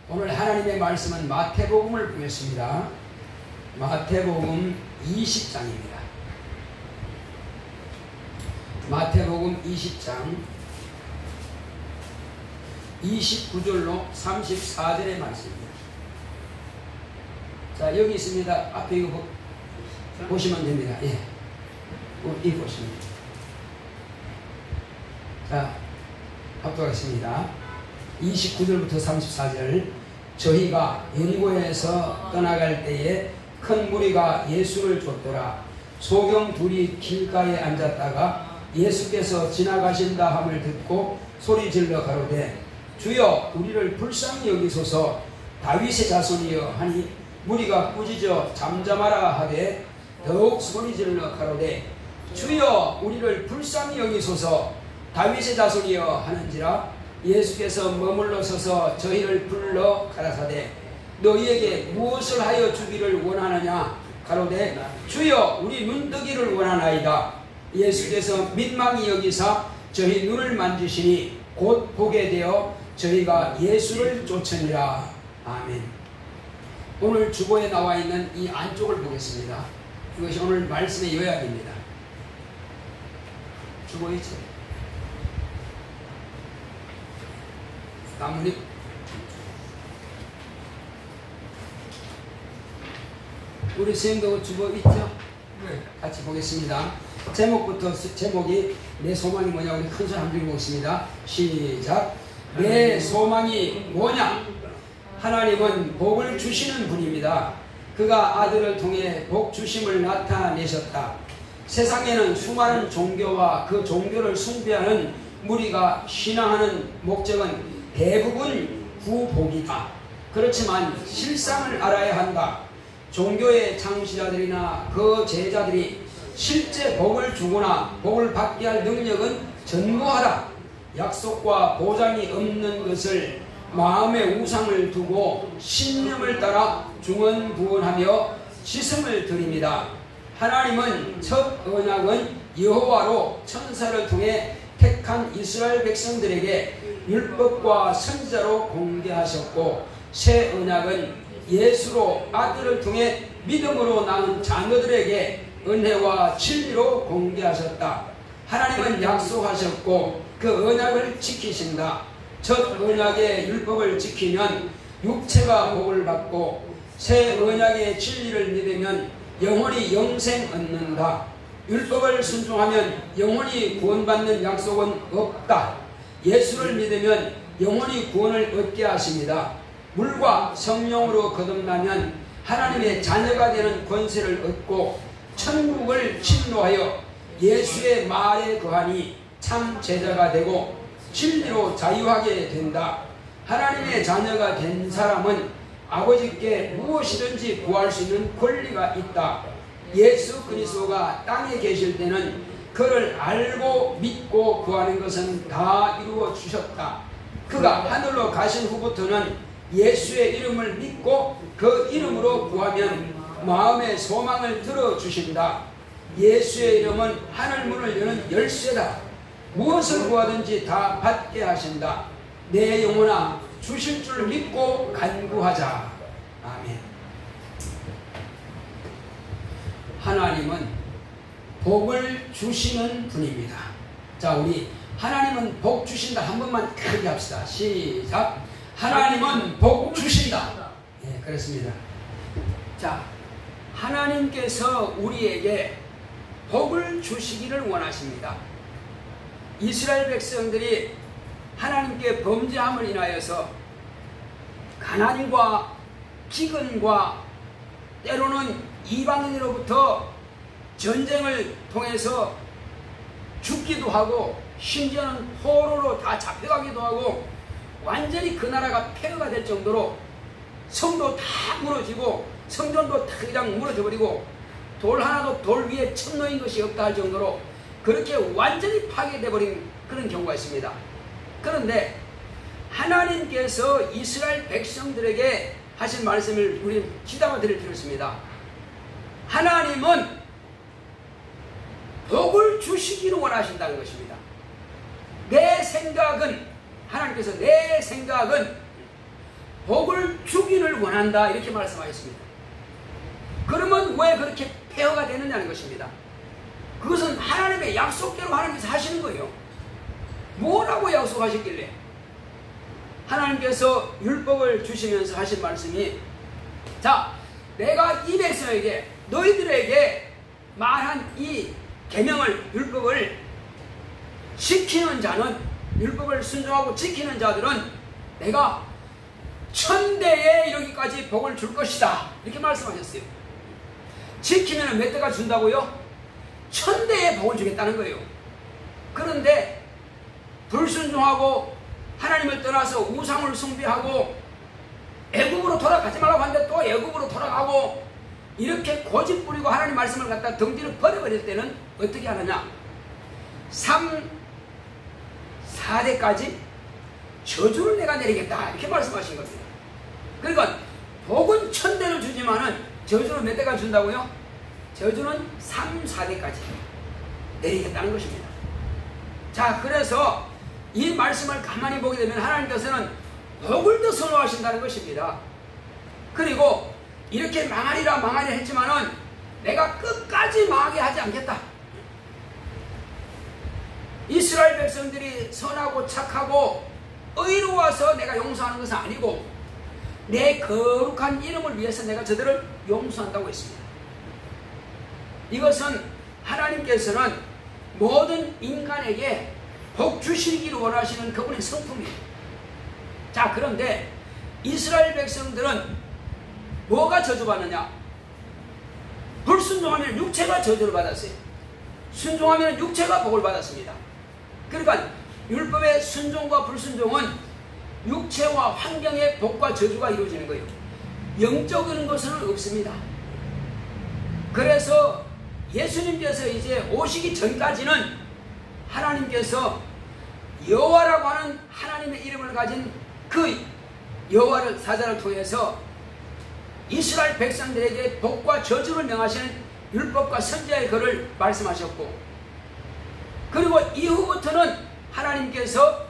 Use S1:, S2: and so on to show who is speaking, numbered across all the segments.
S1: 오늘 하나님의 말씀은 마태복음을 보겠습니다. 마태복음 20장입니다. 마태복음 20장 29절로 34절의 말씀입니다. 자, 여기 있습니다. 앞에 이거 보시면 됩니다. 예. 이거 보시면 됩니다. 자, 합독하겠습니다. 29절부터 34절. 저희가 여리고에서 떠나갈 때에 큰 무리가 예수를 쫓더라. 소경 둘이 길가에 앉았다가 예수께서 지나가신다 함을 듣고 소리질러 가로되 주여 우리를 불쌍히 여기소서 다윗의 자손이여 하니 무리가 꾸짖어 잠잠하라 하되 더욱 소리질러 가로되 주여 우리를 불쌍히 여기소서 다윗의 자손이여 하는지라. 예수께서 머물러 서서 저희를 불러 가라사대 너희에게 무엇을 하여 주기를 원하느냐 가로되 주여 우리 눈뜨기를 원하나이다. 예수께서 민망히 여기사 저희 눈을 만지시니 곧 보게 되어 저희가 예수를 쫓으니라. 아멘. 오늘 주보에 나와 있는 이 안쪽을 보겠습니다. 이것이 오늘 말씀의 요약입니다. 주보 있죠? 나뭇잎. 우리 선생님도 주보 있죠? 네. 같이 보겠습니다. 제목이 내 소망이 뭐냐. 우리 큰소리 한번 읽어보겠습니다. 시작. 내 소망이 뭐냐? 하나님은 복을 주시는 분입니다. 그가 아들을 통해 복 주심을 나타내셨다. 세상에는 수많은 종교와 그 종교를 숭배하는 무리가 신앙하는 목적은 대부분 구복이다. 그렇지만 실상을 알아야 한다. 종교의 창시자들이나 그 제자들이 실제 복을 주거나 복을 받게 할 능력은 전무하다. 약속과 보장이 없는 것을 마음의 우상을 두고 신념을 따라 중언부언하며 시승을 드립니다. 하나님은 첫 언약은 여호와로 천사를 통해 택한 이스라엘 백성들에게 율법과 선지자로 공개하셨고, 새 언약은 예수로 아들을 통해 믿음으로 낳은 자녀들에게 은혜와 진리로 공개하셨다. 하나님은 약속하셨고 그 언약을 지키신다. 첫 언약의 율법을 지키면 육체가 복을 받고 새 언약의 진리를 믿으면 영원히 영생 얻는다. 율법을 순종하면 영원히 구원받는 약속은 없다. 예수를 믿으면 영원히 구원을 얻게 하십니다. 물과 성령으로 거듭나면 하나님의 자녀가 되는 권세를 얻고 천국을 침노하여 예수의 말에 거하니 참 제자가 되고 진리로 자유하게 된다. 하나님의 자녀가 된 사람은 아버지께 무엇이든지 구할 수 있는 권리가 있다. 예수 그리스도가 땅에 계실 때는 그를 알고 믿고 구하는 것은 다 이루어 주셨다. 그가 하늘로 가신 후부터는 예수의 이름을 믿고 그 이름으로 구하면 마음의 소망을 들어주신다. 예수의 이름은 하늘문을 여는 열쇠다. 무엇을 구하든지 다 받게 하신다. 내 영혼아 주실 줄 믿고 간구하자. 아멘. 하나님은 복을 주시는 분입니다. 자, 우리 하나님은 복 주신다 한 번만 크게 합시다. 시작. 하나님은 복 주신다. 예, 그렇습니다. 자, 하나님께서 우리에게 복을 주시기를 원하십니다. 이스라엘 백성들이 하나님께 범죄함을 인하여서 가난과 기근과 때로는 이방인으로부터 전쟁을 통해서 죽기도 하고 심지어는 포로로 다 잡혀가기도 하고 완전히 그 나라가 폐허가 될 정도로 성도 다 무너지고 성전도 다 그냥 무너져 버리고 돌 하나도 돌 위에 천 놓인 것이 없다 할 정도로 그렇게 완전히 파괴돼 버린 그런 경우가 있습니다. 그런데 하나님께서 이스라엘 백성들에게 하신 말씀을 우리 기다려 드릴 필요가 있습니다. 하나님은 복을 주시기를 원하신다는 것입니다. 내 생각은, 하나님께서 내 생각은 복을 주기를 원한다 이렇게 말씀하셨습니다. 그러면 왜 그렇게 폐허가 되느냐는 것입니다. 그것은 하나님의 약속대로 하나님께서 하시는 거예요. 뭐라고 약속하셨길래? 하나님께서 율법을 주시면서 하신 말씀이, 자, 내가 이 백성에게 너희들에게 말한 이 계명을, 율법을 지키는 자는, 율법을 순종하고 지키는 자들은 내가 천대에 이르기까지 복을 줄 것이다 이렇게 말씀하셨어요. 지키면 몇 대가 준다고요? 천대에 복을 주겠다는 거예요. 그런데 불순종하고 하나님을 떠나서 우상을 숭배하고 애굽으로 돌아가지 말라고 하는데 또 애굽으로 돌아가고 이렇게 고집 부리고 하나님 말씀을 갖다 덩지를 버려버릴 때는 어떻게 하느냐? 3, 4대까지 저주를 내가 내리겠다 이렇게 말씀하신 겁니다. 그러니까 복은 천대를 주지만은 저주는 몇 대가 준다고요? 저주는 3, 4대까지 내리겠다는 것입니다. 자, 그래서 이 말씀을 가만히 보게 되면 하나님께서는 복을 더 선호하신다는 것입니다. 그리고 이렇게 망하리라 망하리라 했지만은 내가 끝까지 망하게 하지 않겠다. 이스라엘 백성들이 선하고 착하고 의로워서 내가 용서하는 것은 아니고 내 거룩한 이름을 위해서 내가 저들을 용서한다고 했습니다. 이것은 하나님께서는 모든 인간에게 복 주시기를 원하시는 그분의 성품이에요. 자, 그런데 이스라엘 백성들은 뭐가 저주받느냐? 불순종하면 육체가 저주를 받았어요. 순종하면 육체가 복을 받았습니다. 그러니까 율법의 순종과 불순종은 육체와 환경의 복과 저주가 이루어지는 거예요. 영적인 것은 없습니다. 그래서 예수님께서 이제 오시기 전까지는 하나님께서 여호와라고 하는 하나님의 이름을 가진 그 여호와를 사자를 통해서 이스라엘 백성들에게 복과 저주를 명하시는 율법과 선지자의 글을 말씀하셨고, 그리고 이후부터는 하나님께서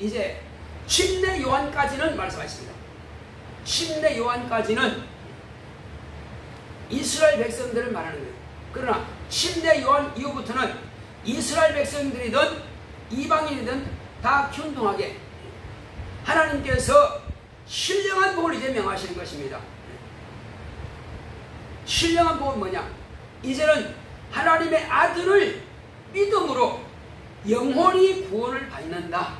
S1: 이제 침례 요한까지는 말씀하십니다. 침례 요한까지는 이스라엘 백성들을 말하는 거예요. 그러나 침례 요한 이후부터는 이스라엘 백성들이든 이방인이든 다 균등하게 하나님께서 신령한 복을 이제 명하시는 것입니다. 신령한 복은 뭐냐? 이제는 하나님의 아들을 믿음으로 영원히 구원을 받는다.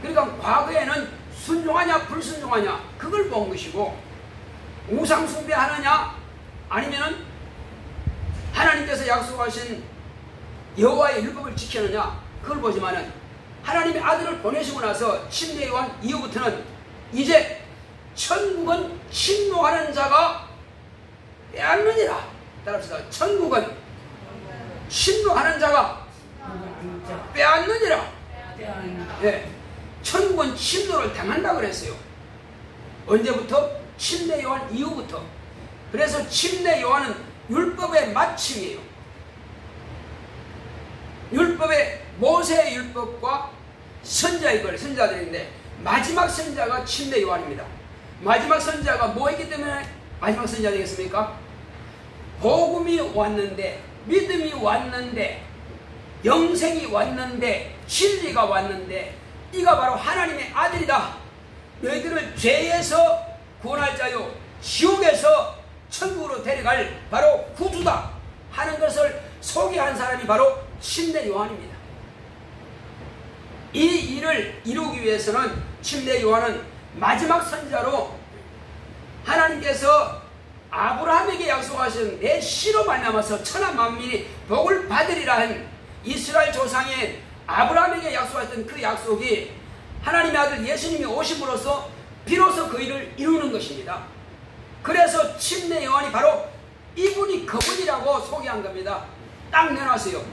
S1: 그러니까 과거에는 순종하냐 불순종하냐 그걸 본 것이고, 우상 숭배하느냐 아니면은 하나님께서 약속하신 여호와의 율법을 지키느냐 그걸 보지만은, 하나님의 아들을 보내시고 나서 침례 요한 이후부터는 이제 천국은 침노하는 자가 빼앗느니라. 따라합시다. 천국은 침노하는 자가 빼앗느니라. 예, 천국은 침노를 당한다 그랬어요. 언제부터? 침례 요한 이후부터. 그래서 침례 요한은 율법의 마침이에요. 율법의 모세의 율법과 선지자의 글, 선지자들인데 마지막 선지자가 침례 요한입니다. 마지막 선지자가 뭐 했기 때문에 마지막 선지자 되겠습니까? 복음이 왔는데, 믿음이 왔는데, 영생이 왔는데, 진리가 왔는데, 이가 바로 하나님의 아들이다. 너희들을 죄에서 구원할 자요 지옥에서 천국으로 데려갈 바로 구주다 하는 것을 소개한 사람이 바로 침례 요한입니다. 이 일을 이루기 위해서는 침례 요한은 마지막 선지자로 하나님께서 아브라함에게 약속하신 내 씨로 말미암아서 천하 만민이 복을 받으리라 한 이스라엘 조상의 아브라함에게 약속했던 그 약속이 하나님의 아들 예수님이 오심으로써 비로소 그 일을 이루는 것입니다. 그래서 침례 요한이 바로 이분이 그분이라고 소개한 겁니다. 딱 내놨어요.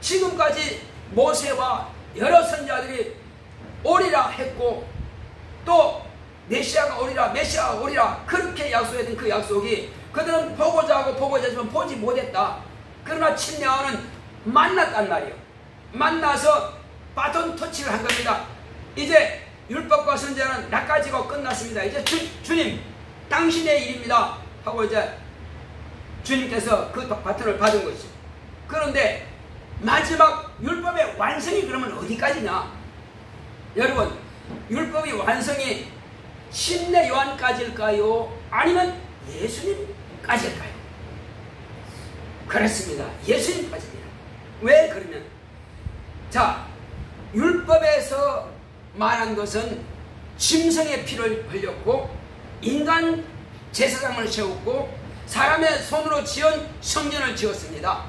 S1: 지금까지 모세와 여러 선지자들이 오리라 했고, 또 메시아가 오리라, 메시아가 오리라 그렇게 약속했던 그 약속이 그들은 보고자 하고 보고자 하지만 보지 못했다. 그러나 침례 요한은 만났단 말이에요. 만나서 바톤 터치를 한 겁니다. 이제 율법과 선지자는 낚아지고 끝났습니다. 이제 주님 당신의 일입니다 하고 이제 주님께서 그 바톤을 받은 것이죠. 그런데 마지막 율법의 완성이 그러면 어디까지냐? 여러분, 율법의 완성이 침례 요한까지일까요? 아니면 예수님까지일까요? 그렇습니다. 예수님까지입니다. 왜 그러면? 자, 율법에서 말한 것은 짐승의 피를 흘렸고 인간 제사장을 세웠고 사람의 손으로 지은 성전을 지었습니다.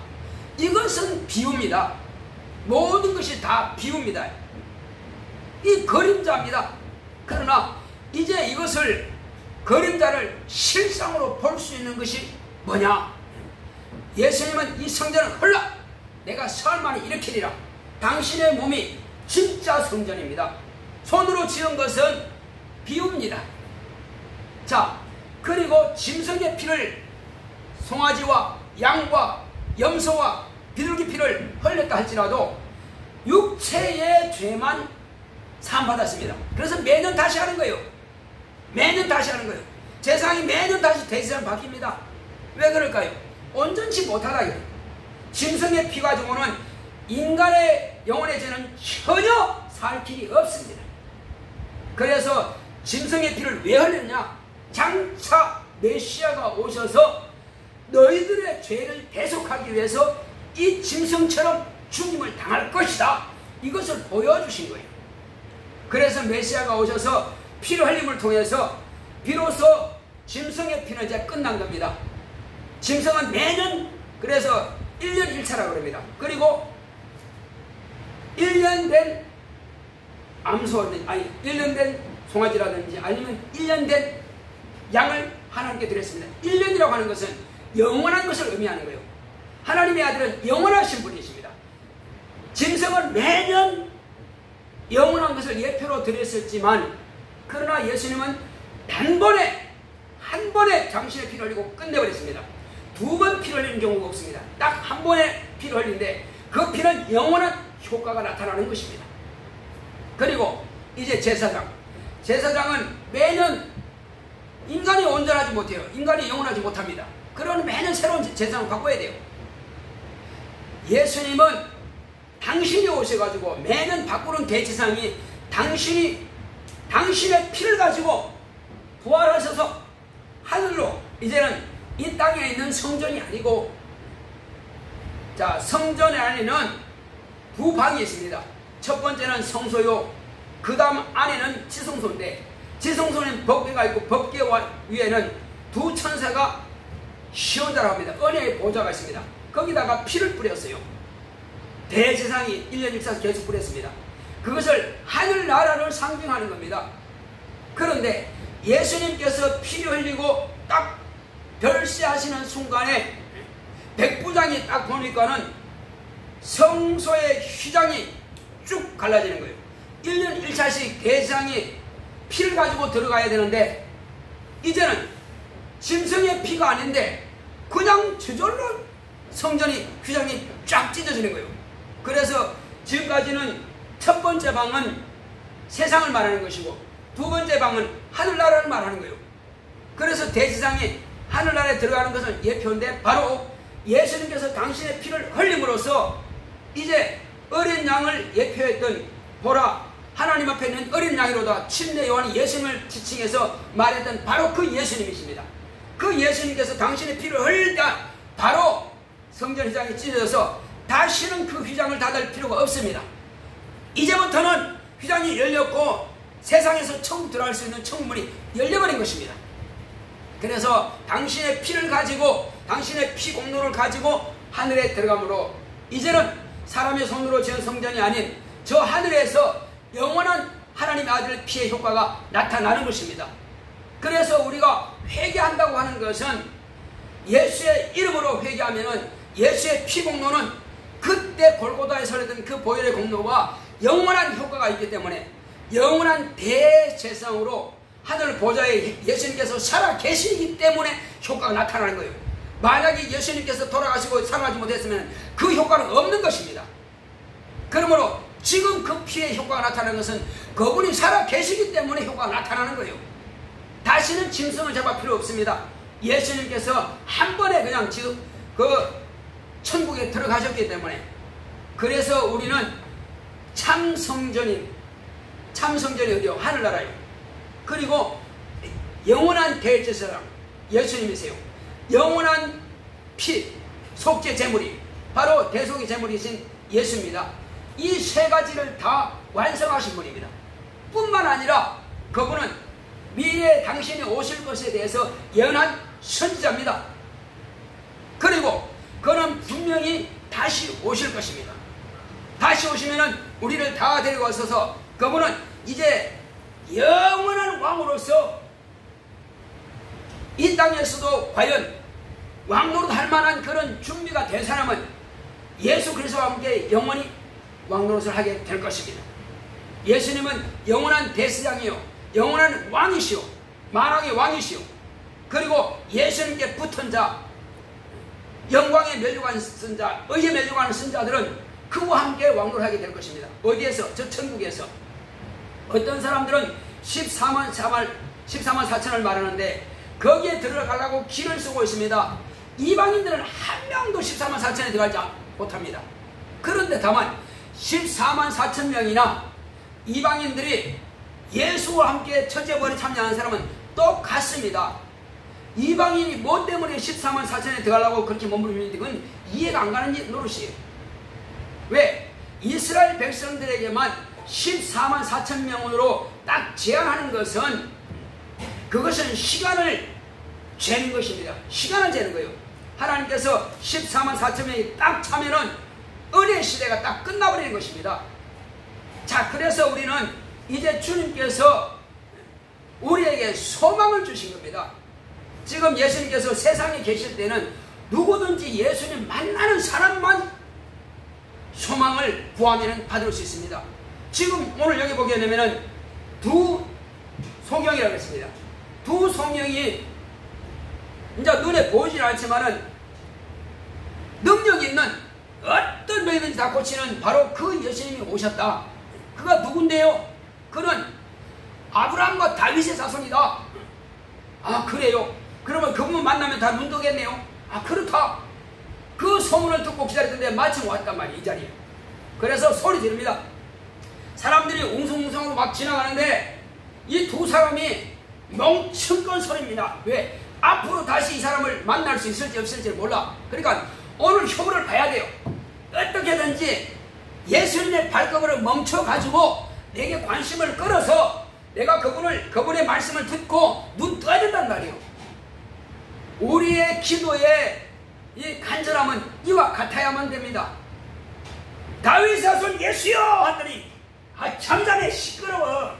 S1: 이것은 비유입니다. 모든 것이 다 비유입니다. 이 그림자입니다. 그러나 이제 이것을 그림자를 실상으로 볼 수 있는 것이 뭐냐? 예수님은 이 성전을 헐라 내가 사흘 만에 일으키리라. 당신의 몸이 진짜 성전입니다. 손으로 지은 것은 비유입니다. 자, 그리고 짐승의 피를 송아지와 양과 염소와 비둘기 피를 흘렸다 할지라도 육체의 죄만 사함받았습니다. 그래서 매년 다시 하는 거예요. 매년 다시 하는 거예요. 세상이 매년 다시 대세상 바뀝니다. 왜 그럴까요? 온전치 못하다. 짐승의 피 가지고는 인간의 영혼의 죄는 전혀 살 길이 없습니다. 그래서 짐승의 피를 왜 흘렸냐? 장차 메시아가 오셔서 너희들의 죄를 대속하기 위해서 이 짐승처럼 죽임을 당할 것이다. 이것을 보여주신 거예요. 그래서 메시아가 오셔서 피를 흘림을 통해서 비로소 짐승의 피는 이제 끝난 겁니다. 짐승은 매년 그래서 1년 1차라고 그럽니다. 그리고 1년 된 암소라든지 1년 된 송아지라든지 아니면 1년 된 양을 하나님께 드렸습니다. 1년이라고 하는 것은 영원한 것을 의미하는 거예요. 하나님의 아들은 영원하신 분이십니다. 짐승은 매년 영원한 것을 예표로 드렸었지만 그러나 예수님은 단번에 한 번에 당신의 피를 흘리고 끝내버렸습니다. 두 번 피를 흘리는 경우가 없습니다. 딱 한 번에 피를 흘리는데 그 피는 영원한 효과가 나타나는 것입니다. 그리고 이제 제사장은 매년 인간이 온전하지 못해요. 인간이 영원하지 못합니다. 그러면 매년 새로운 제사장을 바꿔야 돼요. 예수님은 당신이 오셔가지고 매년 바꾸는 대제사장이 당신의 피를 가지고 부활하셔서 하늘로 이제는 이 땅에 있는 성전이 아니고 자 성전 안에는 두 방이 있습니다. 첫 번째는 성소요. 그 다음 안에는 지성소인데 지성소는 법궤가 있고 법궤 위에는 두 천사가 시온자라고 합니다. 은혜의 보좌가 있습니다. 거기다가 피를 뿌렸어요. 대제사장이 1년 1차 계속 뿌렸습니다. 그것을 하늘나라를 상징하는 겁니다. 그런데 예수님께서 피를 흘리고 딱 별세하시는 순간에 백부장이 딱 보니까는 성소의 휘장이 쭉 갈라지는 거예요. 1년 1차씩 대제사장이 피를 가지고 들어가야 되는데 이제는 짐승의 피가 아닌데 그냥 저절로 성전이 휘장이 쫙 찢어지는 거예요. 그래서 지금까지는 첫 번째 방은 세상을 말하는 것이고 두 번째 방은 하늘나라를 말하는 거예요. 그래서 대제사장이 하늘나라에 들어가는 것은 예표인데 바로 예수님께서 당신의 피를 흘림으로써 이제 어린 양을 예표했던 보라 하나님 앞에 있는 어린 양이로다 침례 요한이 예수님을 지칭해서 말했던 바로 그 예수님이십니다. 그 예수님께서 당신의 피를 흘리다 바로 성전 휘장이 찢어져서 다시는 그 휘장을 닫을 필요가 없습니다. 이제부터는 휘장이 열렸고 세상에서 천국 들어갈 수 있는 천국문이 열려버린 것입니다. 그래서 당신의 피를 가지고 당신의 피 공로를 가지고 하늘에 들어가므로 이제는 사람의 손으로 지은 성전이 아닌 저 하늘에서 영원한 하나님의 아들 피의 효과가 나타나는 것입니다. 그래서 우리가 회개한다고 하는 것은 예수의 이름으로 회개하면은 예수의 피 공로는 그때 골고다에 설했던 그 보혈의 공로와 영원한 효과가 있기 때문에 영원한 대제사장으로 하늘 보좌에 예수님께서 살아 계시기 때문에 효과가 나타나는 거예요. 만약에 예수님께서 돌아가시고 살아나지 못했으면 그 효과는 없는 것입니다. 그러므로 지금 그 피의 효과가 나타나는 것은 그분이 살아 계시기 때문에 효과가 나타나는 거예요. 다시는 짐승을 잡을 필요 없습니다. 예수님께서 한 번에 그냥 지금 그 천국에 들어가셨기 때문에. 그래서 우리는 참성전이 어디요? 하늘나라요. 그리고 영원한 대제사장 예수님이세요. 영원한 피, 속죄 제물이 바로 대속의 제물이신 예수입니다. 이 세 가지를 다 완성하신 분입니다. 뿐만 아니라 그분은 미래에 당신이 오실 것에 대해서 예언한 선지자입니다. 그리고 그는 분명히 다시 오실 것입니다. 다시 오시면은 우리를 다 데리고 와서서 그분은 이제 영원한 왕으로서 이 땅에서도 과연 왕노릇 할 만한 그런 준비가 된 사람은 예수 그리스도와 함께 영원히 왕노릇을 하게 될 것입니다. 예수님은 영원한 대제사장이요, 영원한 왕이시오, 만왕의 왕이시오. 그리고 예수님께 붙은 자, 영광에 멸류관 선자, 의에 멸류관을 쓴 자들은 그와 함께 왕노릇을 하게 될 것입니다. 어디에서? 저 천국에서. 어떤 사람들은 14만 4천을 말하는데 거기에 들어가려고 길을 쓰고 있습니다. 이방인들은 한 명도 14만 4천에 들어가지 못합니다. 그런데 다만 14만 4천 명이나 이방인들이 예수와 함께 천재부활에 참여하는 사람은 똑같습니다. 이방인이 뭐 때문에 14만 4천에 들어가려고 그렇게 몸부림치는지 그건 이해가 안 가는 노릇이에요. 왜? 이스라엘 백성들에게만 14만 4천 명으로 딱 제한하는 것은 그것은 시간을 재는 것입니다. 시간을 재는 거예요. 하나님께서 14만 4천 명이 딱 차면은 은혜 시대가 딱 끝나버리는 것입니다. 자, 그래서 우리는 이제 주님께서 우리에게 소망을 주신 겁니다. 지금 예수님께서 세상에 계실 때는 누구든지 예수님 만나는 사람만 소망을 구하면 받을 수 있습니다. 지금 오늘 여기 보게 되면은 두 소경이라고 했습니다. 두 성령이 이제 눈에 보이진 않지만은 능력이 있는 어떤 병이든지 다 고치는 바로 그 예수님이 오셨다. 그가 누군데요? 그는 아브라함과 다윗의 자손이다. 아, 그래요? 그러면 그분 만나면 다 눈 뜨겠네요? 아, 그렇다. 그 소문을 듣고 기다렸던데 마침 왔단 말이에요, 이 자리에. 그래서 소리 지릅니다. 사람들이 웅성웅성하고 막 지나가는데 이 두 사람이 멍청건 소리입니다. 왜? 앞으로 다시 이 사람을 만날 수 있을지 없을지 몰라. 그러니까 오늘 효를 봐야 돼요. 어떻게든지 예수님의 발걸음을 멈춰가지고 내게 관심을 끌어서 내가 그분의 말씀을 듣고 눈 떠야 된단 말이에요. 우리의 기도의 이 간절함은 이와 같아야만 됩니다. 다윗의 자손 예수여 하더니 잠잠해, 시끄러워.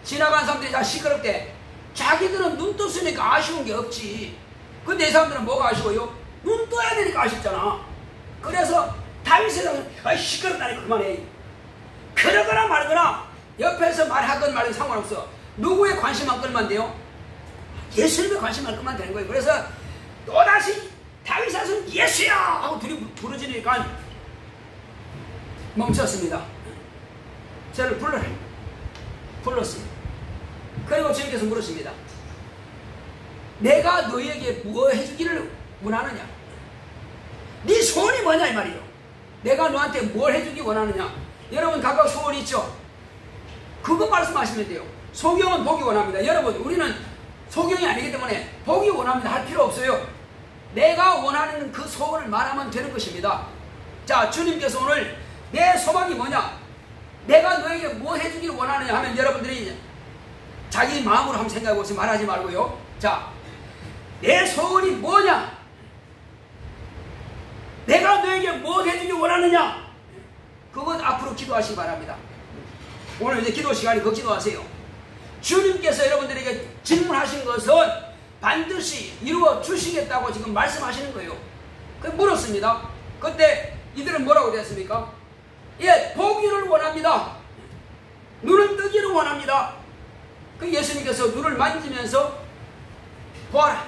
S1: 지나간 사람들이 다 시끄럽대. 자기들은 눈 떴으니까 아쉬운 게 없지. 근데 이 사람들은 뭐가 아쉬워요? 눈 떠야 되니까 아쉽잖아. 그래서 다윗의 자손 시끄럽다니까 그만해. 그러거나 말거나 옆에서 말하건 말건 상관없어. 누구의 관심만 끌면 돼요? 예수님의 관심만 끌면 되는 거예요. 그래서 또다시 다윗의 자손 예수야 하고 둘이 부르짖으니까 멈췄습니다. 저를 불렀습니다. 그리고 주님께서 물으십니다. 내가 너에게 뭐 해주기를 원하느냐? 네 소원이 뭐냐 이 말이에요. 내가 너한테 뭘 해주기 원하느냐? 여러분 각각 소원이 있죠? 그거 말씀하시면 돼요. 소경은 보기 원합니다. 여러분 우리는 소경이 아니기 때문에 보기 원합니다 할 필요 없어요. 내가 원하는 그 소원을 말하면 되는 것입니다. 자, 주님께서 오늘 내 소망이 뭐냐? 내가 너에게 뭐 해주기를 원하느냐 하면 여러분들이 자기 마음으로 한번 생각해보세요. 말하지 말고요. 자, 내 소원이 뭐냐? 내가 너에게 뭐 해주기 원하느냐? 그것 앞으로 기도하시기 바랍니다. 오늘 이제 기도 시간이 그 기도하세요. 주님께서 여러분들에게 질문하신 것은 반드시 이루어 주시겠다고 지금 말씀하시는 거예요. 그 물었습니다. 그때 이들은 뭐라고 됐습니까? 예, 보기를 원합니다. 눈을 뜨기를 원합니다. 그 예수님께서 눈을 만지면서 보아라.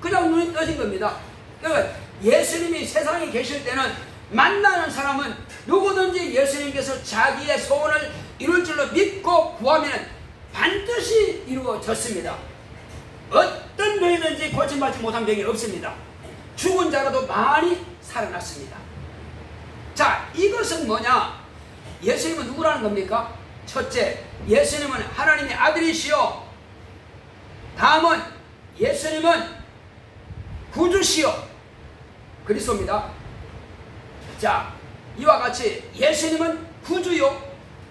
S1: 그냥 눈이 떠진 겁니다. 그러니까 예수님이 세상에 계실 때는 만나는 사람은 누구든지 예수님께서 자기의 소원을 이룰 줄로 믿고 구하면 반드시 이루어졌습니다. 어떤 병이든지 고침받지 못한 병이 없습니다. 죽은 자라도 많이 살아났습니다. 자, 이것은 뭐냐? 예수님은 누구라는 겁니까? 첫째, 예수님은 하나님의 아들이시요. 다음은 예수님은 구주시요. 그리스도입니다. 자, 이와 같이 예수님은 구주요.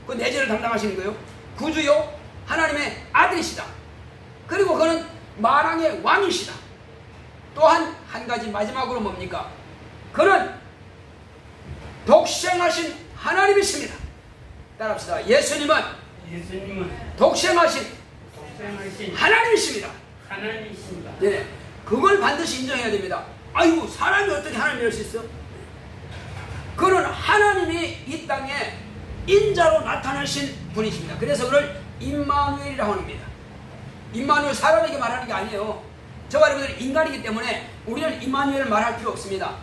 S1: 그 내재를 담당하시는 거예요. 구주요. 하나님의 아들이시다. 그리고 그는 만왕의 왕이시다. 또한 한 가지 마지막으로 뭡니까? 그는 독생하신 하나님이십니다. 따라합시다. 예수님은 독생하신 하나님이십니다. 네, 그걸 반드시 인정해야 됩니다. 아이고, 사람이 어떻게 하나님을 할 수 있어? 그는 하나님이 이 땅에 인자로 나타나신 분이십니다. 그래서 그를 임마누엘이라고 합니다. 임마누엘, 사람에게 말하는 게 아니에요. 저와 여러분들이 인간이기 때문에 우리는 임마누엘을 말할 필요 없습니다.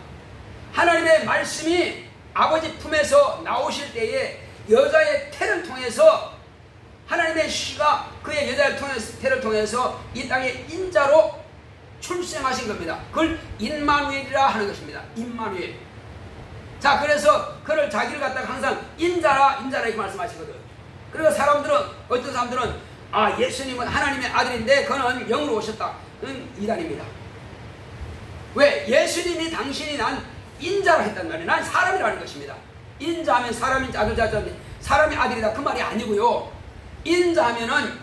S1: 하나님의 말씀이 아버지 품에서 나오실 때에 여자의 태를 통해서 하나님의 씨가 그의 여자의 태를 통해서 이 땅에 인자로 출생하신 겁니다. 그걸 임마누엘이라 하는 것입니다. 임마누엘. 자, 그래서 그를 자기를 갖다가 항상 인자라 이렇게 말씀하시거든. 그리고 어떤 사람들은 아, 예수님은 하나님의 아들인데 그는 영으로 오셨다. 이단입니다. 왜? 예수님이 당신이 난 인자라 했단 말이에요. 난 사람이라는 것입니다. 인자하면 사람인지 아들자인지 사람의 아들이다, 그 말이 아니고요. 인자하면은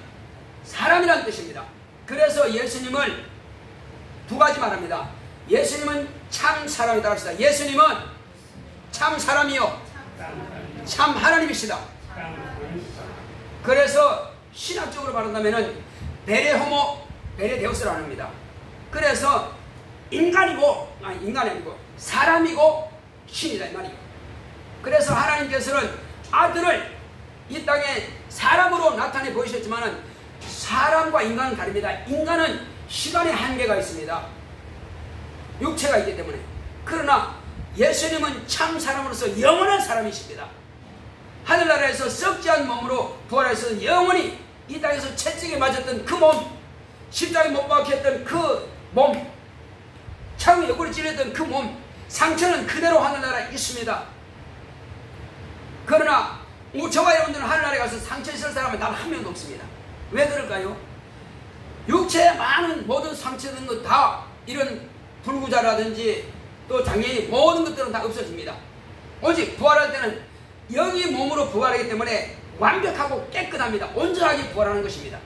S1: 사람이라는 뜻입니다. 그래서 예수님을 두 가지 말합니다. 예수님은 참 사람이다 합시다. 예수님은 참 사람이요, 참 하나님이시다. 그래서 신학적으로 말한다면은 베레데우스라고 합니다. 그래서 인간이 아니고 사람이고 신이다 이 말이에요. 그래서 하나님께서는 아들을 이 땅에 사람으로 나타내 보이셨지만은 사람과 인간은 다릅니다. 인간은 시간의 한계가 있습니다. 육체가 있기 때문에. 그러나 예수님은 참 사람으로서 영원한 사람이십니다. 하늘나라에서 썩지 않은 몸으로 부활해서 영원히 이 땅에서 채찍에 맞았던 그 몸, 십자가에 못 박혔던 그 몸, 창에 옆구리 찔렸던 그 몸, 상처는 그대로 하늘나라에 있습니다. 그러나 저와 여러분들은 하늘나라에 가서 상처 있을 사람은 단 한 명도 없습니다. 왜 그럴까요? 육체에 많은 모든 상처든 것 다 이런 불구자라든지 또 장애인 모든 것들은 다 없어집니다. 오직 부활할 때는 영이 몸으로 부활하기 때문에 완벽하고 깨끗합니다. 온전하게 부활하는 것입니다.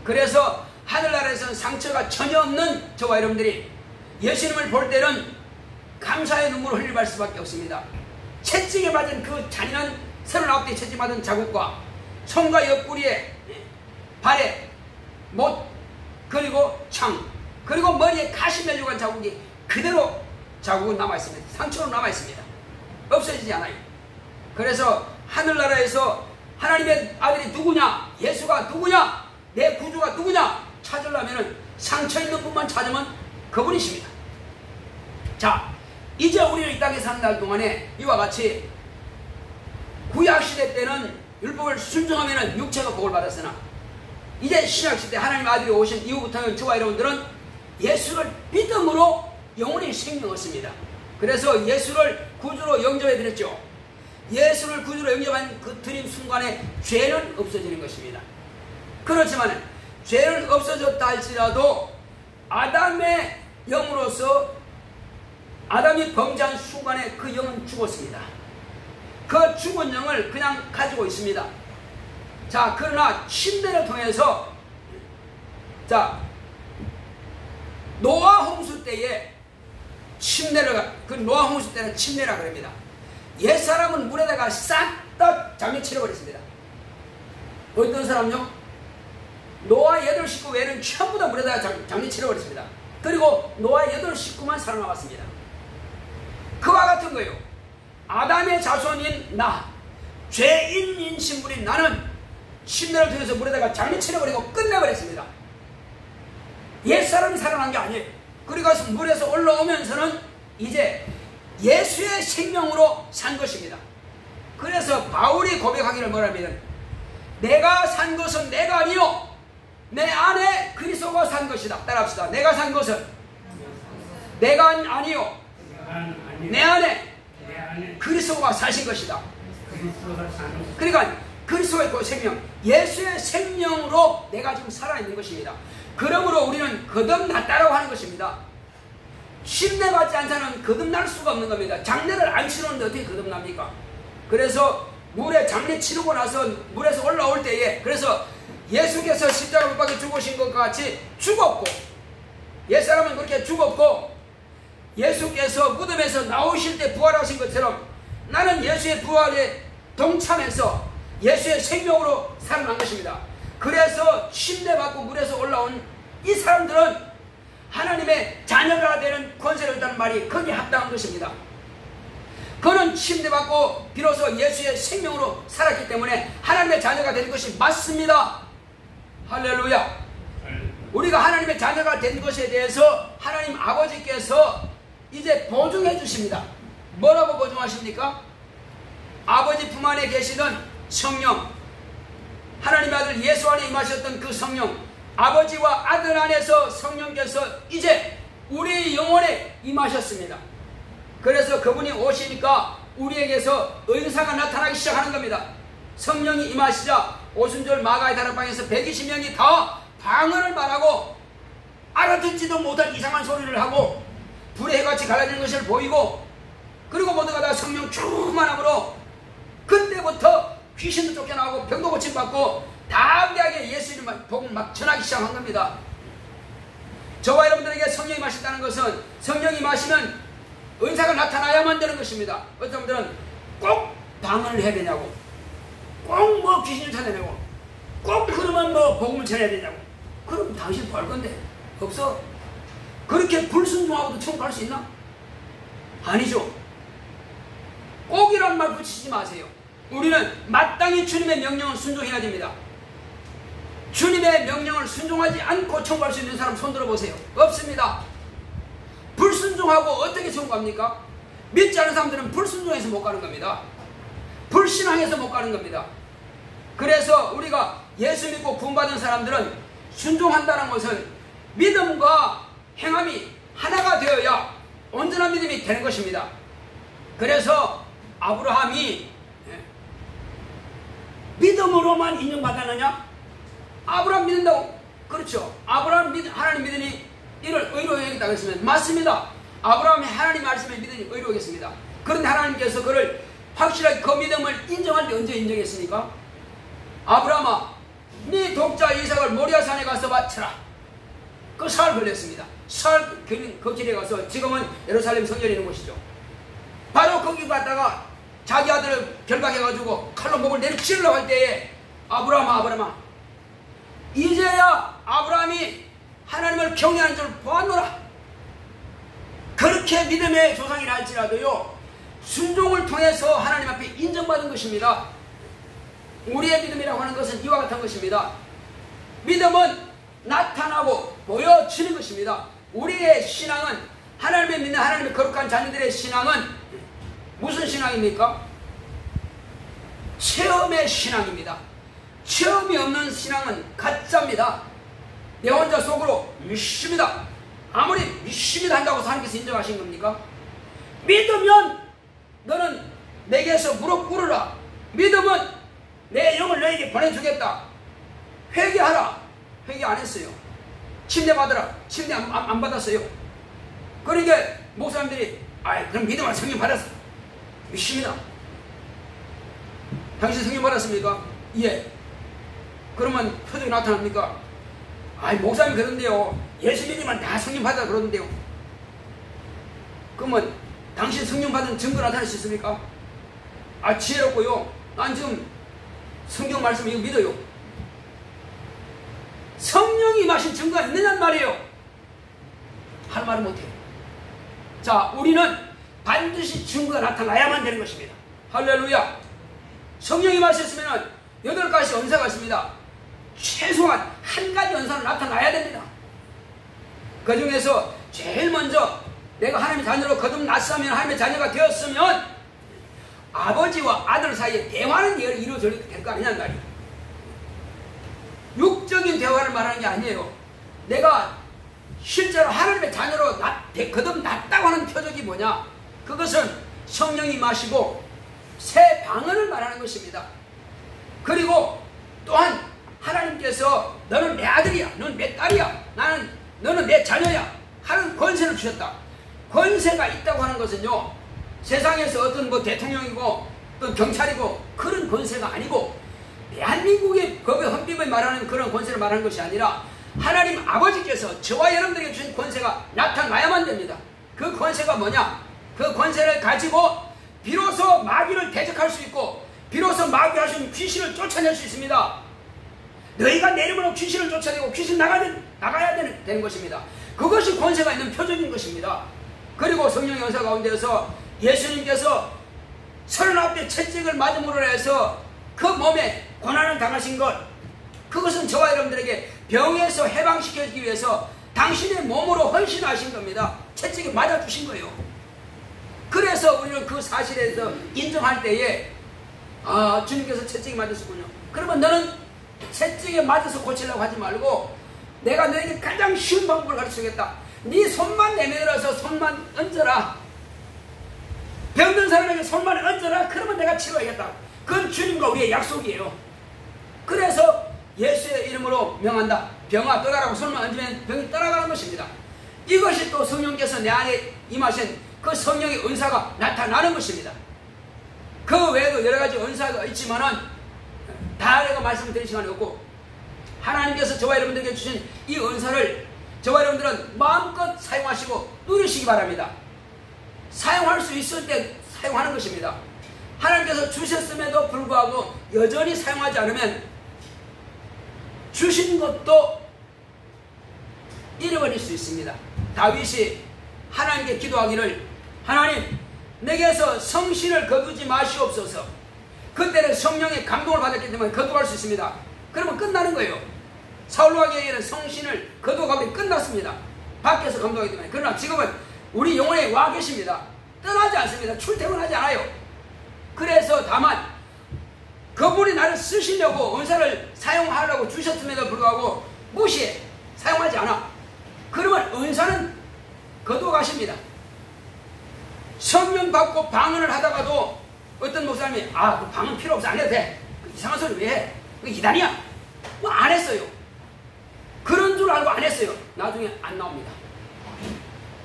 S1: 그래서 하늘나라에서는 상처가 전혀 없는 저와 여러분들이 예수님을 볼 때는 감사의 눈물을 흘릴 수밖에 없습니다. 채찍에 맞은 그 잔인한 39대 채찍 맞은 자국과 손과 옆구리에, 발에, 못, 그리고 창, 그리고 머리에 가시 멜류관 자국이 그대로 자국은 남아있습니다. 상처로 남아있습니다. 없어지지 않아요. 그래서 하늘나라에서 하나님의 아들이 누구냐, 예수가 누구냐, 내 구주가 누구냐 찾으려면 상처 있는 분만 찾으면 그분이십니다. 자, 이제 우리는 이 땅에 사는 날 동안에 이와 같이 구약시대 때는 율법을 순종하면 육체가 복을 받았으나 이제 신약시대 하나님 아들이 오신 이후부터는 저와 여러분들은 예수를 믿음으로 영원히 생명을 얻습니다. 그래서 예수를 구주로 영접해 드렸죠. 예수를 구주로 영접한 그 드린 순간에 죄는 없어지는 것입니다. 그렇지만 죄는 없어졌다 할지라도 아담의 영으로서 아담이 범죄한 순간에 그 영은 죽었습니다. 그 죽은 영을 그냥 가지고 있습니다. 자, 그러나 침례를 통해서, 자, 노아 홍수 때에 그 노아 홍수 때는 침례라 그럽니다. 옛사람은 물에다가 싹 다 장례치러버렸습니다. 어떤 사람요? 노아 8식구 외에는 전부 다 물에다가 장례치러버렸습니다. 그리고 노아 8식구만 살아남았습니다. 그와 같은 거예요. 아담의 자손인 나, 죄인인 신분인 나는 침례를 통해서 물에다가 장례치러버리고 끝내버렸습니다. 옛사람이 살아난 게 아니에요. 그리고 물에서 올라오면서는 이제 예수의 생명으로 산 것입니다. 그래서 바울이 고백하기를 뭐라면 내가 산 것은 내가 아니요 내 안에 그리스도가 산 것이다. 따라합시다. 내가 산 것은 내가 아니요 내 안에 그리스도가 사신 것이다. 그러니까 그리스도의 그 생명, 예수의 생명으로 내가 지금 살아있는 것입니다. 그러므로 우리는 거듭났다라고 하는 것입니다. 침례받지 않은 자는 거듭날 수가 없는 겁니다. 장례를 안 치르는데 어떻게 거듭납니까? 그래서 물에 장례 치르고 나서 물에서 올라올 때에, 그래서 예수께서 십자가 못 박혀 죽으신 것과 같이 죽었고, 옛사람은 그렇게 죽었고, 예수께서 무덤에서 나오실 때 부활하신 것처럼 나는 예수의 부활에 동참해서 예수의 생명으로 살아난 것입니다. 그래서 침례받고 물에서 올라온 이 사람들은 하나님의 자녀가 되는 권세를 얻는 말이 거기에 합당한 것입니다. 그는 침례받고 비로소 예수의 생명으로 살았기 때문에 하나님의 자녀가 된 것이 맞습니다. 할렐루야. 우리가 하나님의 자녀가 된 것에 대해서 하나님 아버지께서 이제 보증해 주십니다. 뭐라고 보증하십니까? 아버지 품 안에 계시던 성령, 하나님의 아들 예수 안에 임하셨던 그 성령, 아버지와 아들 안에서 성령께서 이제 우리 영혼에 임하셨습니다. 그래서 그분이 오시니까 우리에게서 은사가 나타나기 시작하는 겁니다. 성령이 임하시자 오순절 마가의 다락방에서 120명이 다 방언을 말하고 알아듣지도 못할 이상한 소리를 하고 불의 해같이 갈라지는 것을 보이고, 그리고 모두가 다 성령 충만함으로 그때부터 귀신도 쫓겨나고 병도 고침받고 담대하게 예수 이름 복음 막 전하기 시작한 겁니다. 저와 여러분들에게 성령이 마셨다는 것은 성령이 마시면 은사가 나타나야만 되는 것입니다. 어떤 분들은 꼭 방언을 해야 되냐고, 꼭 뭐 귀신을 찾아내고, 꼭 그러면 뭐 복음을 전해야 되냐고. 그럼 당신 뭐 할 건데? 없어. 그렇게 불순종하고도 천국 갈 수 있나? 아니죠. 꼭이란 말 붙이지 마세요. 우리는 마땅히 주님의 명령을 순종해야 됩니다. 주님의 명령을 순종하지 않고 천국 갈 수 있는 사람 손 들어보세요. 없습니다. 불순종하고 어떻게 천국 갑니까? 믿지 않은 사람들은 불순종해서 못 가는 겁니다. 불신앙해서 못 가는 겁니다. 그래서 우리가 예수 믿고 구원받은 사람들은 순종한다는 것은 믿음과 행함이 하나가 되어야 온전한 믿음이 되는 것입니다. 그래서 아브라함이 믿음으로만 인정받았느냐? 아브라함 믿는다고? 그렇죠. 아브라함 하나님 믿으니 이를 의로 여기다고 했으면 맞습니다. 아브라함이 하나님 말씀을 믿으니 의로 여겼습니다. 그런데 하나님께서 그를 확실하게 그 믿음을 인정할 때 언제 인정했습니까? 아브라함아, 네 독자 이삭을 모리아산에 가서 바쳐라. 그 사흘 걸렸습니다. 사흘 그 길에 가서, 지금은 예루살렘 성전이 있는 곳이죠. 바로 거기 갔다가 자기 아들을 결박해가지고 칼로 목을 내리치려고 할 때에 아브라함아 이제야 아브라함이 하나님을 경외하는 줄 보았노라. 그렇게 믿음의 조상이라 할지라도요, 순종을 통해서 하나님 앞에 인정받은 것입니다. 우리의 믿음이라고 하는 것은 이와 같은 것입니다. 믿음은 나타나고 보여지는 것입니다. 우리의 신앙은, 하나님을 믿는 하나님의 거룩한 자녀들의 신앙은 무슨 신앙입니까? 체험의 신앙입니다. 체험이 없는 신앙은 가짜입니다. 내 혼자 속으로 믿습니다. 아무리 믿습니다 한다고 하나님께서 인정하신 겁니까? 믿으면 너는 내게서 무릎 꿇으라. 믿음은 내 영을 너에게 보내주겠다. 회개하라. 회개 안 했어요. 침례 받으라. 침례 안 받았어요. 그러니까 목사님들이 그럼 믿음을 성령 받았어. 믿습니다. 당신 성령 받았습니까? 예. 그러면 표정이 나타납니까? 목사님 그런데요, 예수 믿으면 다 성령 받아 그러는데요. 그러면 당신 성령 받은 증거 나타낼 수 있습니까? 지혜롭고요, 난 지금 성경 말씀 이거 믿어요. 성령이 마신 증거가 있느냐는 말이에요. 할 말은 못해요. 자, 우리는 반드시 증거가 나타나야만 되는 것입니다. 할렐루야. 성령이 마셨으면 8가지 은사가 있습니다. 최소한 한 가지 은사는 나타나야 됩니다. 그 중에서 제일 먼저 내가 하나님의 자녀로 거듭났으면, 하나님의 자녀가 되었으면 아버지와 아들 사이에 대화는 이루어져야 될 거 아니냐는 말이에요. 육적인 대화를 말하는 게 아니에요. 내가 실제로 하나님의 자녀로 거듭났다고 하는 표적이 뭐냐? 그것은 성령이 마시고 새 방언을 말하는 것입니다. 그리고 또한 하나님께서 너는 내 아들이야, 너는 내 딸이야, 너는 내 자녀야 하는 권세를 주셨다. 권세가 있다고 하는 것은요, 세상에서 어떤 대통령이고 또 경찰이고 그런 권세가 아니고 대한민국의 법의 헌법에 말하는 그런 권세를 말하는 것이 아니라 하나님 아버지께서 저와 여러분들에게 주신 권세가 나타나야만 됩니다. 그 권세가 뭐냐? 그 권세를 가지고 비로소 마귀를 대적할 수 있고 비로소 마귀가 하신 귀신을 쫓아낼 수 있습니다. 너희가 내 이름으로 귀신을 쫓아내고 귀신 나가야 되는 것입니다. 그것이 권세가 있는 표적인 것입니다. 그리고 성령 연사 가운데서 예수님께서 39대 채찍을 맞음으로 해서 그 몸에 고난을 당하신 것, 그것은 저와 여러분들에게 병에서 해방시키기 위해서 당신의 몸으로 헌신하신 겁니다. 채찍에 맞아주신 거예요. 그래서 우리는 그 사실에서 인정할 때에 주님께서 채찍에 맞으셨군요. 그러면 너는 채찍에 맞아서 고치려고 하지 말고 내가 너에게 가장 쉬운 방법을 가르치겠다. 네 손만 내밀어서 손만 얹어라. 병든 사람에게 손만 얹어라. 그러면 내가 치료하겠다. 그건 주님과 우리의 약속이에요. 그래서 예수의 이름으로 명한다. 병아 떠나라고 손만 얹으면 병이 떠나가는 것입니다. 이것이 또 성령께서 내 안에 임하신 그 성령의 은사가 나타나는 것입니다. 그 외에도 여러 가지 은사가 있지만은 다 내가 말씀드릴 시간이 없고, 하나님께서 저와 여러분들에게 주신 이 은사를 저와 여러분들은 마음껏 사용하시고 누리시기 바랍니다. 사용할 수 있을 때 사용하는 것입니다. 하나님께서 주셨음에도 불구하고 여전히 사용하지 않으면 주신 것도 잃어버릴 수 있습니다. 다윗이 하나님께 기도하기를, 하나님 내게서 성신을 거두지 마시옵소서. 그때는 성령의 감동을 받았기 때문에 거두할 수 있습니다. 그러면 끝나는 거예요. 사울과 게에는 성신을 거두어가고 끝났습니다. 밖에서 감동하기 때문에. 그러나 지금은 우리 영혼에 와 계십니다. 떠나지 않습니다. 출퇴근하지 않아요. 그래서 다만 그분이 나를 쓰시려고 은사를 사용하려고 주셨음에도 불구하고 무시해. 사용하지 않아. 그러면 은사는 거두어 가십니다. 성령 받고 방언을 하다가도 어떤 목사님이 그 방언 필요 없어, 안 해도 돼. 이상한 소리 왜 해? 그 이단이야. 뭐 안 했어요. 그런 줄 알고 안 했어요. 나중에 안 나옵니다.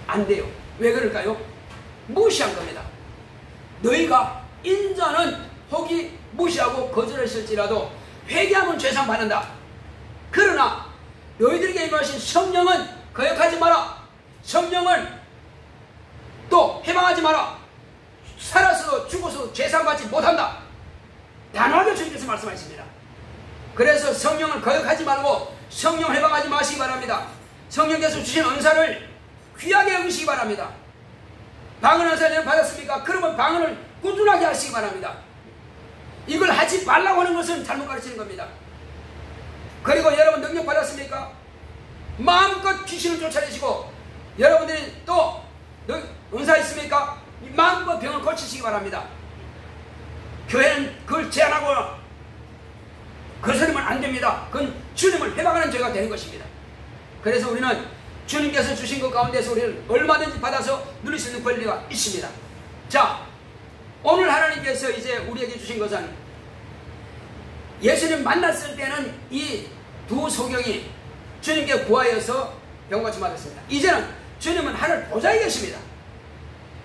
S1: 안 돼요. 왜 그럴까요? 무시한 겁니다. 너희가 인자는 혹이 무시하고 거절했을지라도 회개하면 죄상 받는다. 그러나 너희들에게 임하신 성령은 거역하지 마라. 성령은 또 해방하지 마라. 살아서도 죽어서도 죄상 받지 못한다. 단호하게 주님께서 말씀하십니다. 그래서 성령을 거역하지 말고 성령 해방하지 마시기 바랍니다. 성령께서 주신 은사를 귀하게 여기시기 바랍니다. 방언 은사를 받았습니까? 그러면 방언을 꾸준하게 하시기 바랍니다. 이걸 하지 말라고 하는 것은 잘못 가르치는 겁니다. 그리고 여러분 능력 받았습니까? 마음껏 귀신을 쫓아내시고, 여러분들이 또 은사 있습니까? 마음껏 병을 고치시기 바랍니다. 교회는 그걸 제한하고 거스르면 안 됩니다. 그건 주님을 해방하는 죄가 되는 것입니다. 그래서 우리는 주님께서 주신 것 가운데서 우리는 얼마든지 받아서 누릴 수 있는 권리가 있습니다. 자, 오늘 하나님께서 이제 우리에게 주신 것은, 예수님 만났을 때는 이 두 소경이 주님께 구하여서 병고침 받았습니다. 이제는 주님은 하늘 보좌에 계십니다.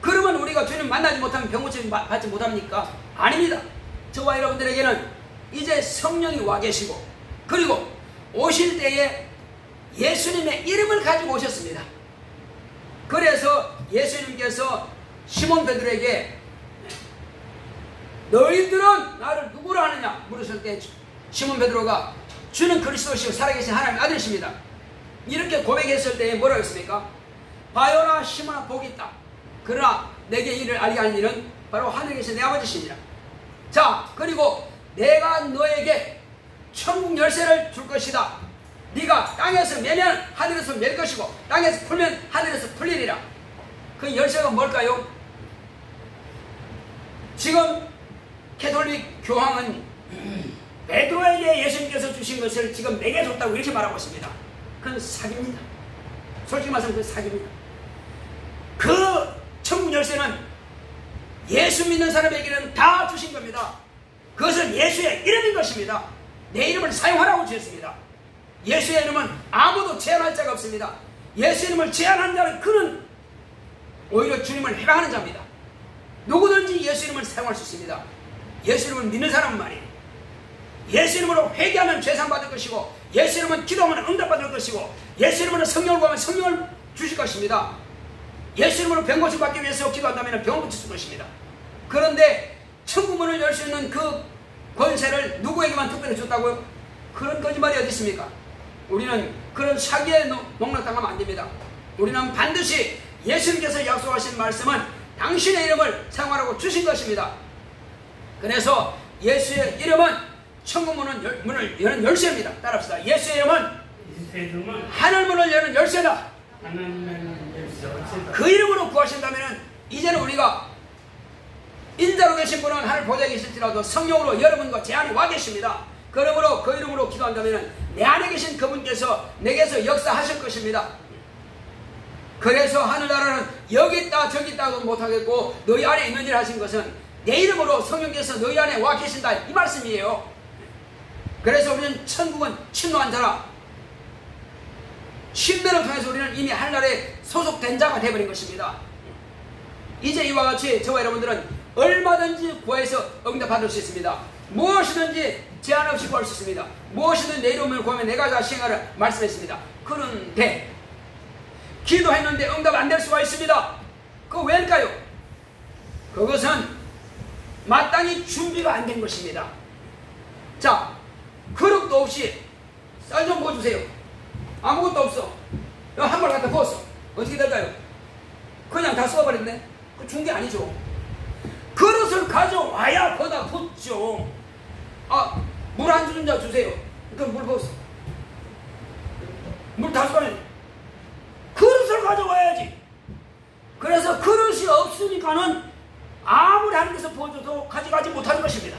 S1: 그러면 우리가 주님 만나지 못하면 병고침 받지 못합니까? 아닙니다. 저와 여러분들에게는 이제 성령이 와 계시고, 그리고 오실 때에 예수님의 이름을 가지고 오셨습니다. 그래서 예수님께서 시몬 베드로에게 너희들은 나를 누구로 하느냐 물으실 때 시몬 베드로가 주는 그리스도시요 살아계신 하나님의 아들이십니다. 이렇게 고백했을 때에 뭐라고 했습니까? 바요나 시몬아 복이 있다. 그러나 내게 이를 알게 하는 일은 바로 하늘에 계신 내 아버지시니라. 자, 그리고 내가 너에게 천국 열쇠를 줄 것이다. 네가 땅에서 매면 하늘에서 맬 것이고 땅에서 풀면 하늘에서 풀리리라. 그 열쇠가 뭘까요? 지금 캐톨릭 교황은 베드로에게 예수님께서 주신 것을 지금 내게 줬다고 이렇게 말하고 있습니다. 그건 사기입니다. 솔직히 말하면 그건 사기입니다. 그 천국 열쇠는 예수 믿는 사람에게는 다 주신 겁니다. 그것은 예수의 이름인 것입니다. 내 이름을 사용하라고 주셨습니다. 예수의 이름은 아무도 제한할 자가 없습니다. 예수 이름을 제한한 자는 그는 오히려 주님을 해방하는 자입니다. 누구든지 예수 이름을 사용할 수 있습니다. 예수 이름을 믿는 사람은 말이에요. 예수 이름으로 회개하면 죄상 받을 것이고, 예수 이름은 기도하면 응답 받을 것이고, 예수 이름으로 성령을 구하면 성령을 주실 것입니다. 예수 이름으로 병 고침 받기 위해서 기도한다면 병을 고칠 것입니다. 그런데 천국 문을 열 수 있는 그 권세를 누구에게만 특별히 줬다고요? 그런 거짓말이 어디 있습니까? 우리는 그런 사기에 농락당하면 안 됩니다. 우리는 반드시 예수님께서 약속하신 말씀은 당신의 이름을 사용하라고 주신 것입니다. 그래서 예수의 이름은 천국 문을 여는 열쇠입니다. 따라합시다. 예수의 이름은 하늘 문을 여는 열쇠다. 그 이름으로 구하신다면 이제는 우리가 인자로 계신 분은 하늘 보좌에 계실지라도 성령으로 여러분과 제 안에 와 계십니다. 그러므로 그 이름으로 기도한다면 내 안에 계신 그분께서 내게서 역사하실 것입니다. 그래서 하늘나라는 여기 있다 저기 있다도 못하겠고 너희 안에 있는 일 하신 것은 내 이름으로 성령께서 너희 안에 와 계신다 이 말씀이에요. 그래서 우리는 천국은 침노한 자라, 침례를 통해서 우리는 이미 하늘나라에 소속된 자가 되어버린 것입니다. 이제 이와 같이 저와 여러분들은 얼마든지 구해서 응답받을 수 있습니다. 무엇이든지 제한 없이 구할 수 있습니다. 무엇이든 내 이름을 구하면 내가 다 시행하라 말씀했습니다. 그런데 기도했는데 응답 안 될 수가 있습니다. 그거 왜일까요? 그것은 마땅히 준비가 안 된 것입니다. 자, 그릇도 없이 쌀 좀 부어주세요. 아무것도 없어. 한 번 갖다 부었어. 어떻게 될까요? 그냥 다 쏘아버렸네. 그 준 게 아니죠. 그릇을 가져와야 거기다 붓죠. 아, 물 한 주전자 주세요. 그럼 물 부었어. 물 다 쏘아내. 그릇을 가져와야지. 그래서 그릇이 없으니까는 아무리 하나님께서 부어줘도 가져가지 못하는 것입니다.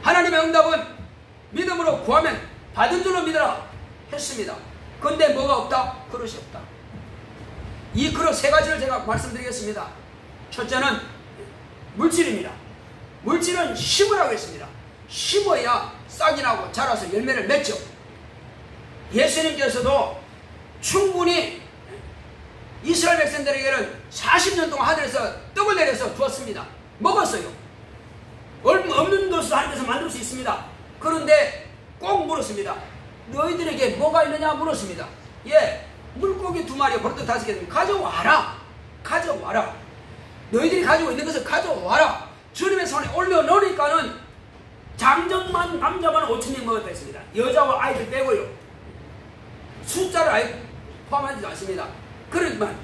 S1: 하나님의 응답은 믿음으로 구하면 받은 줄로 믿으라 했습니다. 그런데 뭐가 없다? 그릇이 없다. 이 그릇 세 가지를 제가 말씀드리겠습니다. 첫째는 물질입니다. 물질은 심으라고 했습니다. 심어야 싹이 나고 자라서 열매를 맺죠. 예수님께서도 충분히 이스라엘 백성들에게는 40년 동안 하늘에서 떡을 내려서 주었습니다. 먹었어요. 없는 것을 하나님께서 만들 수 있습니다. 그런데 꼭 물었습니다. 너희들에게 뭐가 있느냐 물었습니다. 예, 물고기 2마리, 버릇 5개 가져와라. 가져와라. 너희들이 가지고 있는 것을 가져와라. 주님의 손에 올려놓으니까는 남자만 5,000명 먹었다 했습니다. 여자와 아이들 빼고요. 숫자를 아예 포함하지 않습니다. 그렇지만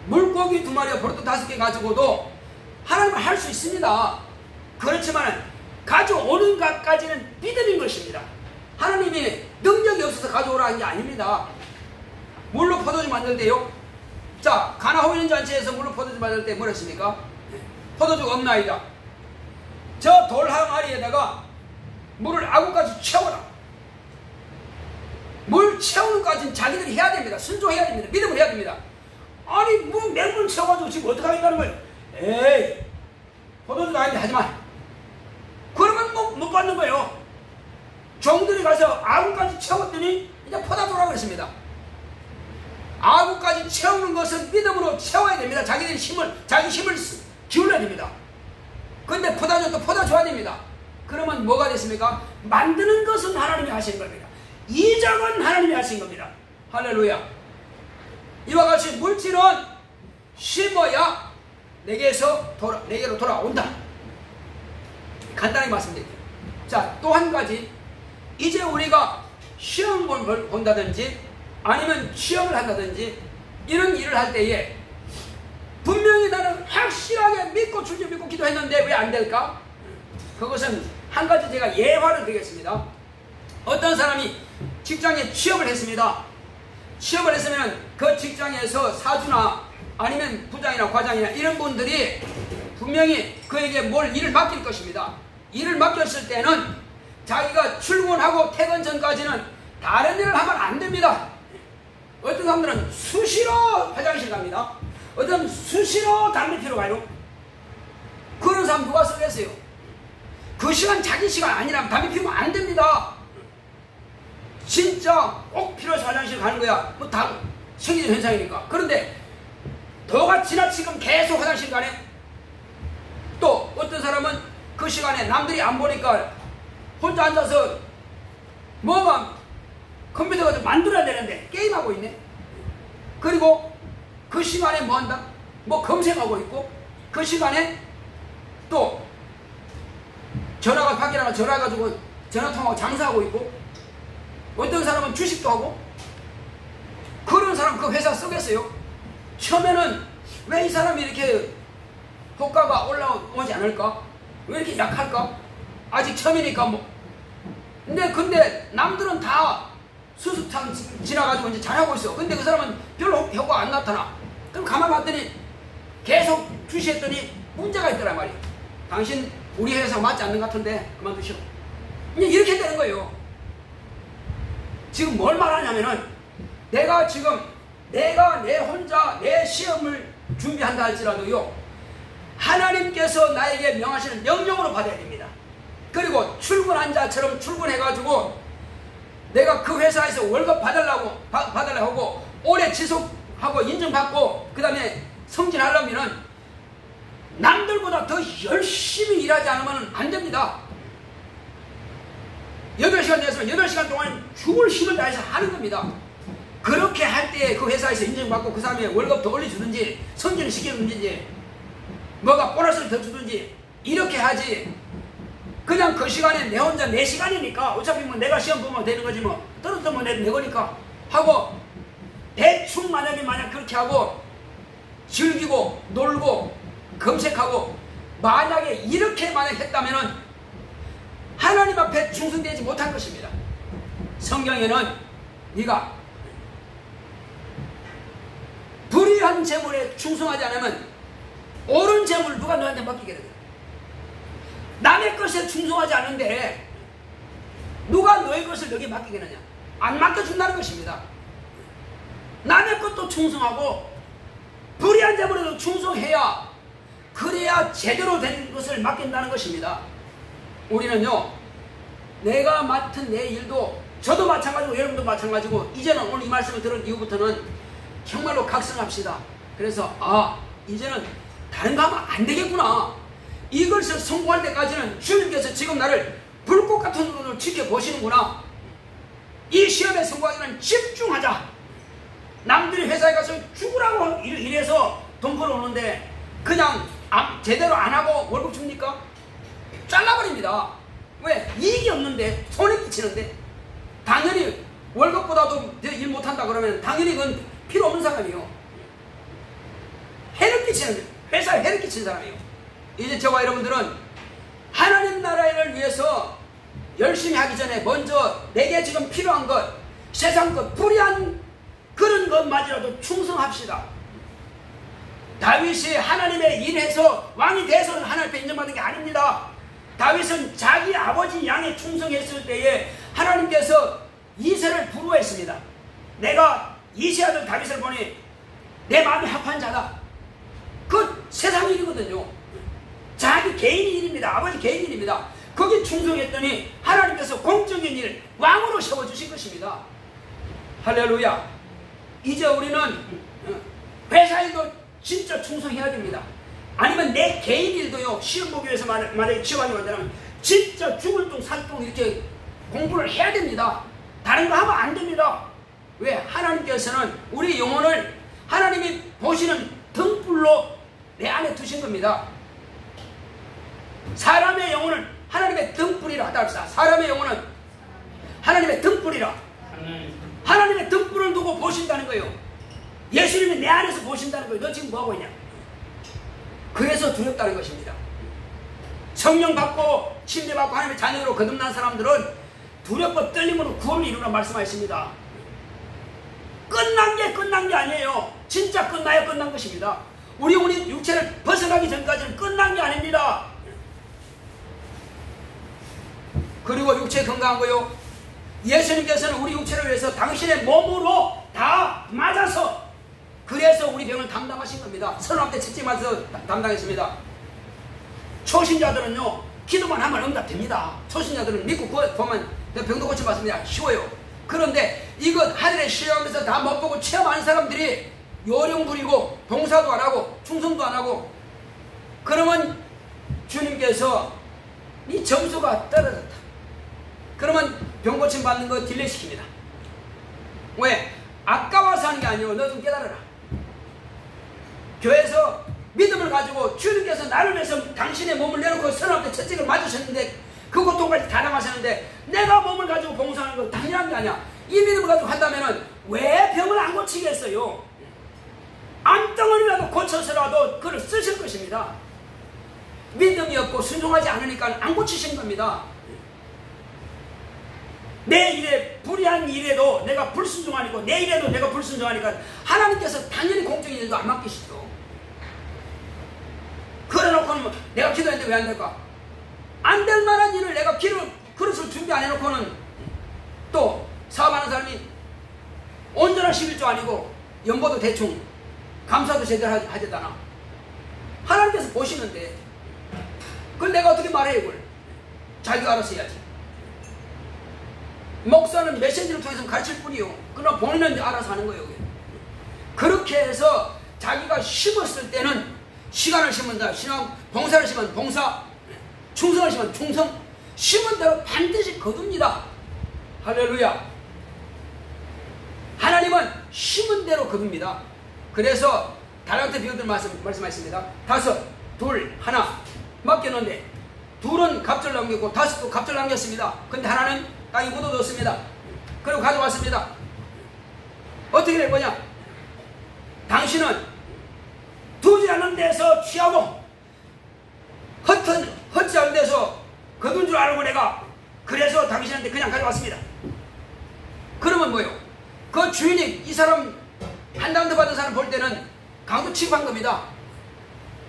S1: 물고기 2마리와 버릇 5개 가지고도 하나님은 할 수 있습니다. 그렇지만 가져오는 것까지는 믿음인 것입니다. 하나님이 능력이 없어서 가져오라 하는 게 아닙니다. 물로 포도주 만들 때요. 자, 가나 호연잔치에서 물로 포도주 만들 때 뭐랬습니까? 포도주가 없나이다. 저 돌 항아리에다가 물을 아구까지 채워라. 물 채우는 까지는 자기들이 해야 됩니다. 순종해야 됩니다. 믿음을 해야 됩니다. 아니 뭐 맹물 채워가지고 지금 어떻게 하겠다는 거예요? 에이, 포도주도 아닌데 하지마. 그러면 뭐 못 받는 거예요. 종들이 가서 아구까지 채웠더니 이제 퍼다 주라고 그랬습니다. 아구까지 채우는 것은 믿음으로 채워야 됩니다. 자기 힘을 기울여야 됩니다. 근데 퍼다줘도 퍼다줘야 됩니다. 그러면 뭐가 됐습니까? 만드는 것은 하나님이 하신 겁니다. 이적은 하나님이 하신 겁니다. 할렐루야. 이와 같이 물질은 심어야 내게로 돌아온다. 간단하게 말씀드릴게요. 자, 또 한 가지. 이제 우리가 시험을 본다든지 아니면 취업을 한다든지 이런 일을 할 때에 분명히 나는 확실하게 믿고 주님 믿고 기도했는데 왜 안 될까? 그것은 한 가지 제가 예화를 드리겠습니다. 어떤 사람이 직장에 취업을 했습니다. 취업을 했으면 그 직장에서 사주나 아니면 부장이나 과장이나 이런 분들이 분명히 그에게 뭘 일을 맡길 것입니다. 일을 맡겼을 때는 자기가 출근하고 퇴근 전까지는 다른 일을 하면 안 됩니다. 어떤 사람들은 수시로 화장실 갑니다. 어떤 사람은 수시로 담배 피러 가요. 그런 사람 누가 쓰겠어요? 그 시간 자기 시간 아니라면 담배 피우면 안 됩니다. 진짜 꼭 필요해서 화장실 가는 거야. 뭐 다 생리적 현상이니까. 그런데 너가 지나치면 계속 화장실 가네. 또 어떤 사람은 그 시간에 남들이 안 보니까 혼자 앉아서 뭐가 컴퓨터가 좀 만들어야 되는데 게임하고 있네. 그리고 그 시간에 뭐 한다? 뭐 검색하고 있고, 그 시간에 또 전화가 밖에 나가 전화해가지고 전화통화하고 장사하고 있고, 어떤 사람은 주식도 하고. 그런 사람 그 회사 쓰겠어요? 처음에는 왜 이 사람이 이렇게 호가가 올라오지 않을까? 왜 이렇게 약할까? 아직 처음이니까 뭐. 근데 남들은 다 수습창 지나가지고 이제 잘하고 있어. 근데 그 사람은 별로 효과가 안 나타나. 그럼 가만 봤더니 계속 주시했더니 문제가 있더란 말이야. 당신 우리 회사 맞지 않는 것 같은데 그만두시오. 이렇게 되는 거예요. 지금 뭘 말하냐면은, 내가 내 혼자 내 시험을 준비한다 할지라도요, 하나님께서 나에게 명하시는 명령으로 받아야 됩니다. 그리고 출근한 자처럼 출근해가지고 내가 그 회사에서 월급 받으려고 하고 오래 지속하고 인정받고 그 다음에 승진하려면은 남들보다 더 열심히 일하지 않으면 안 됩니다. 8시간 됐으면 8시간 동안 죽을 힘을 다해서 하는 겁니다. 그렇게 할 때 그 회사에서 인정받고 그 사람의 월급 더 올려주든지 승진을 시켜주든지 뭐가 보너스를 더 주든지 이렇게 하지, 그냥 그 시간에 내 혼자 내 시간이니까 어차피 뭐 내가 시험 보면 되는 거지 뭐 떨어뜨면 내 거니까 하고 대충 만약 그렇게 하고 즐기고 놀고 검색하고 만약에 이렇게 했다면은 하나님 앞에 충성되지 못한 것입니다. 성경에는 네가 불의한 재물에 충성하지 않으면 옳은 재물 누가 너한테 맡기게 돼? 남의 것에 충성하지 않은데 누가 너의 것을 너에게 맡기겠느냐? 안 맡겨준다는 것입니다. 남의 것도 충성하고 불의한 재물에도 충성해야, 그래야 제대로 된 것을 맡긴다는 것입니다. 우리는요, 내가 맡은 내 일도, 저도 마찬가지고 여러분도 마찬가지고, 이제는 오늘 이 말씀을 들은 이후부터는 정말로 각성합시다. 그래서 이제는 다른 거 하면 안 되겠구나. 이것을 성공할 때까지는 주님께서 지금 나를 불꽃 같은 눈으로 지켜보시는구나. 이 시험에 성공하기는 집중하자. 남들이 회사에 가서 죽으라고 일해서 돈 벌어오는데 그냥 제대로 안 하고 월급 줍니까? 잘라버립니다. 왜? 이익이 없는데, 손해 끼치는데. 당연히 월급보다도 일 못한다 그러면 당연히 그건 필요 없는 사람이에요. 해를 끼치는, 회사에 해를 끼치는 사람이에요. 이제 저와 여러분들은 하나님 나라를 위해서 열심히 하기 전에 먼저 내게 지금 필요한 것, 세상 것, 불의한 그런 것마저라도 충성합시다. 다윗이 하나님의 일해서 왕이 돼서는 하나님 앞에 인정받은 게 아닙니다. 다윗은 자기 아버지 양에 충성했을 때에 하나님께서 이새를 부르했습니다. 내가 이새 아들 다윗을 보니 내 마음이 합한 자다. 그 세상 일이거든요. 자기 개인 일입니다. 아버지 개인 일입니다. 거기 충성했더니 하나님께서 공적인 일, 왕으로 세워주신 것입니다. 할렐루야. 이제 우리는 회사에도 진짜 충성해야 됩니다. 아니면 내 개인 일도요, 시험 보기 위해서 만약에 취업하기 만들면 진짜 죽을 둥 살 둥 이렇게 공부를 해야 됩니다. 다른 거 하면 안 됩니다. 왜? 하나님께서는 우리 영혼을 하나님이 보시는 등불로 내 안에 두신 겁니다. 사람의 영혼은 하나님의 등불이라 하다 합시다. 사람의 영혼은 하나님의 등불이라. 하나님의 등불을 두고 보신다는 거예요. 예수님이 내 안에서 보신다는 거예요. 너 지금 뭐하고 있냐? 그래서 두렵다는 것입니다. 성령 받고 침례 받고 하나님의 자녀로 거듭난 사람들은 두렵고 떨림으로 구원을 이루라 말씀하셨습니다. 끝난 게 아니에요. 진짜 끝나야 끝난 것입니다. 우리 육체를 벗어나기 전까지는 끝난 게 아닙니다. 그리고 육체 건강한 거요. 예수님께서는 우리 육체를 위해서 당신의 몸으로 다 맞아서 그래서 우리 병을 담당하신 겁니다. 선악 때 채찍 맞아서 담당했습니다. 초신자들은요 기도만 하면 응답됩니다. 초신자들은 믿고 보면 병도 고쳐받습니다. 쉬워요. 그런데 이것 하늘에 쉬어가면서 다 못 보고 체험하는 사람들이 요령 부리고 봉사도 안 하고 충성도 안 하고 그러면 주님께서 이 점수가 떨어졌다. 그러면 병 고침 받는 거 딜레이 시킵니다. 왜? 아까워서 하는 게 아니에요. 너 좀 깨달아라. 교회에서 믿음을 가지고 주님께서 나를 위해서 당신의 몸을 내놓고 선악 때 채찍을 맞으셨는데 그 고통까지 다 당하셨는데 내가 몸을 가지고 봉사하는 건 당연한 게 아니야. 이 믿음을 가지고 한다면 왜 병을 안 고치겠어요? 암덩어리라도 고쳐서라도 그를 쓰실 것입니다. 믿음이 없고 순종하지 않으니까 안 고치신 겁니다. 내 일에 불의한 일에도 내가 불순종하니까 내 일에도 내가 불순종하니까 하나님께서 당연히 공적인 일도 안 맡기시죠. 그래놓고는 내가 기도했는데 왜 안 될까? 안 될 만한 일을 내가 그릇을 준비 안 해놓고는 또 사업하는 사람이 온전한 11조 아니고 연보도 대충 감사도 제대로 하겠다나 하나님께서 보시는데 그걸 내가 어떻게 말해 이걸? 자기가 알아서 해야지. 목사는 메시지를 통해서 가르칠 뿐이요. 그러나 본인은 알아서 하는 거예요. 그렇게 해서 자기가 심었을 때는 시간을 심은다. 봉사를 심으면 봉사, 충성을 심으면 충성, 심은 대로 반드시 거둡니다. 할렐루야. 하나님은 심은 대로 거둡니다. 그래서 달란트 비유들 말씀하셨습니다. 5, 2, 1 맡겼는데 둘은 갑절 남겼고 5도 갑절 남겼습니다. 근데 하나는 땅에 묻어뒀습니다. 그리고 가져왔습니다. 어떻게 될 거냐? 당신은 두지 않는 데서 취하고 헛지 않은 데서 거둔 줄 알고 내가 그래서 당신한테 그냥 가져왔습니다. 그러면 뭐예요? 그 주인이 이 사람 한 달도 받은 사람 볼 때는 강도 취급한 겁니다.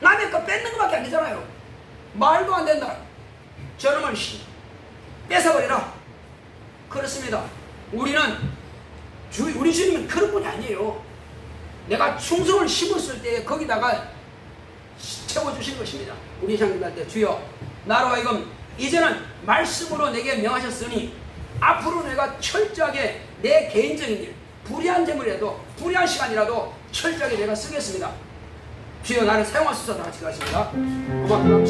S1: 남의 거 뺏는 것밖에 안 되잖아요. 말도 안 된다. 저놈을 뺏어버리라. 그렇습니다. 우리 주님은 그런 분이 아니에요. 내가 충성을 심었을 때 거기다가 채워주신 것입니다. 우리 장님한테 주여 나로 하여금 이제는 말씀으로 내게 명하셨으니 앞으로 내가 철저하게 내 개인적인 일 불의한 재물이라도 불의한 시간이라도 철저하게 내가 쓰겠습니다. 주여 나를 사용하소서. 다 같이 가겠습니다. 고맙습니다.